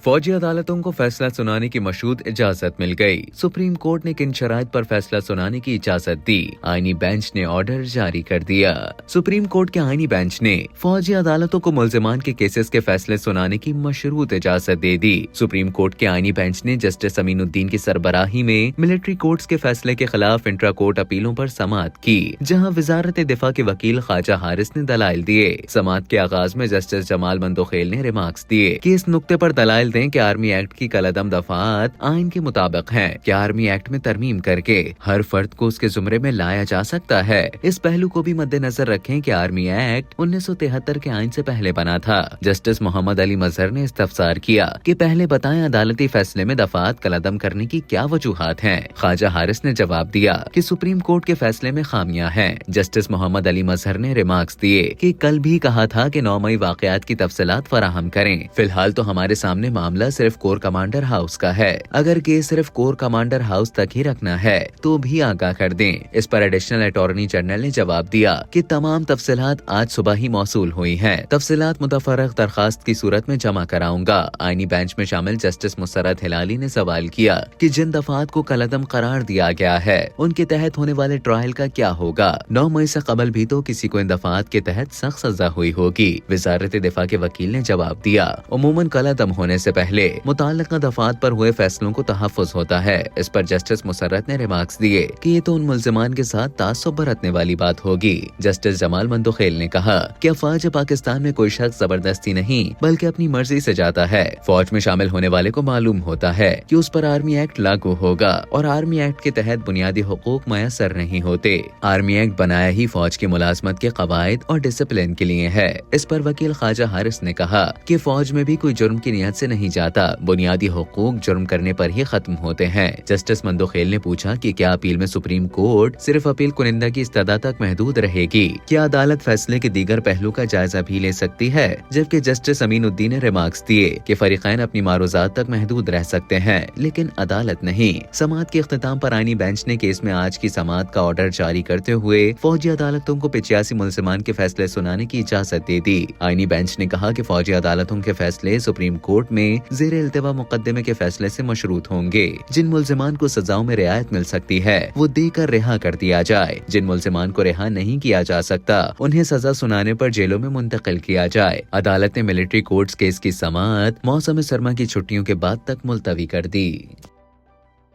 फौजी अदालतों को फैसला सुनाने की मशरूत इजाजत मिल गई। सुप्रीम कोर्ट ने किन शराइत पर फैसला सुनाने की इजाजत दी, आईनी बेंच ने ऑर्डर जारी कर दिया। सुप्रीम कोर्ट के आईनी बेंच ने फौजी अदालतों को मुल्जिमान के केसेस के फैसले सुनाने की मशरूत इजाजत दे दी। सुप्रीम कोर्ट के आईनी बेंच ने जस्टिस अमीनुद्दीन की सरबराही में मिलिट्री कोर्ट्स के फैसले के खिलाफ इंट्रा कोर्ट अपीलों पर समाअत की, जहाँ वजारत दिफा के वकील ख्वाजा हारिस ने दलाइल दिए। समाअत के आगाज में जस्टिस जमाल मंदोखेल ने रिमार्क्स दिए कि इस नुक्ते पर दलाइल दें कि आर्मी एक्ट की कलअदम दफात आइन के मुताबिक हैं कि आर्मी एक्ट में तरमीम करके हर फर्द को उसके जुमरे में लाया जा सकता है। इस पहलू को भी मद्देनजर रखें कि आर्मी एक्ट 1973 के आइन से पहले बना था। जस्टिस मोहम्मद अली मजहर ने इस्तफसार किया कि पहले बताएं अदालती फैसले में दफात कलअदम करने की क्या वजूहात हैं। ख्वाजा हारिस ने जवाब दिया कि सुप्रीम कोर्ट के फैसले में खामियां हैं। जस्टिस मोहम्मद अली मजहर ने रिमार्क्स दिए कि कल भी कहा था कि 9 मई वाकयात की तफसीलात फराहम करें। फिलहाल तो हमारे सामने मामला सिर्फ कोर कमांडर हाउस का है। अगर केस सिर्फ कोर कमांडर हाउस तक ही रखना है तो भी आगाह कर दें। इस पर एडिशनल अटॉर्नी जनरल ने जवाब दिया कि तमाम तफसीलात आज सुबह ही मौसूल हुई हैं। तफसीलात मुतफर्रग दरखास्त की सूरत में जमा कराऊंगा। आईनी बेंच में शामिल जस्टिस मुसर्रत हिलाली ने सवाल किया कि जिन दफात को कलअदम करार दिया गया है उनके तहत होने वाले ट्रायल का क्या होगा। 9 मई से कबल भी तो किसी को इन दफात के तहत सख्त सजा हुई होगी। वजारत दिफा के वकील ने जवाब दिया, उमूमन कलअदम होने से पहले मुताल्लिका दफात पर हुए फैसलों को तहफ़्फ़ुज़ होता है। इस पर जस्टिस मुसर्रत ने रिमार्क्स दिए कि ये तो उन मुल्जिमान के साथ तासुब बरतने वाली बात होगी। जस्टिस जमाल मंदोखेल ने कहा कि अफवाज पाकिस्तान में कोई शख्स जबरदस्ती नहीं बल्कि अपनी मर्जी से जाता है। फौज में शामिल होने वाले को मालूम होता है कि उस पर आर्मी एक्ट लागू होगा और आर्मी एक्ट के तहत बुनियादी हुकूक मयसर नहीं होते। आर्मी एक्ट बनाया ही फौज की मुलाजमत के कवायद और डिसिप्लिन के लिए है। इस पर वकील ख्वाजा हारिस ने कहा कि फौज में भी कोई जुर्म की नियत से नहीं जाता, बुनियादी हुकूक जुर्म करने पर ही खत्म होते हैं। जस्टिस मंदोखेल ने पूछा कि क्या अपील में सुप्रीम कोर्ट सिर्फ अपील कुनिंदा की इस्तदा तक महदूद रहेगी, क्या अदालत फैसले के दीगर पहलू का जायजा भी ले सकती है। जबकि जस्टिस अमीनुद्दीन ने रिमार्क्स दिए कि फरीकैन अपनी मारूजात तक महदूद रह सकते हैं लेकिन अदालत नहीं। समाअत के इख्तिताम पर आईनी बेंच ने केस में आज की समाअत का ऑर्डर जारी करते हुए फौजी अदालतों को 85 मुल्जिमान के फैसले सुनाने की इजाजत दे दी। आईनी बेंच ने कहा कि फौजी अदालतों के फैसले सुप्रीम कोर्ट में ज़ेर इल्तिवा मुकदमे के फैसले से मशरूत होंगे। जिन मुल्जिमान को सजाओं में रियायत मिल सकती है वो देकर रिहा कर दिया जाए। जिन मुल्जिमान को रिहा नहीं किया जा सकता उन्हें सजा सुनाने पर जेलों में मुंतकिल किया जाए। अदालत ने मिलिट्री कोर्ट्स केस की समाअत मौसम सरमा की छुट्टियों के बाद तक मुलतवी कर दी।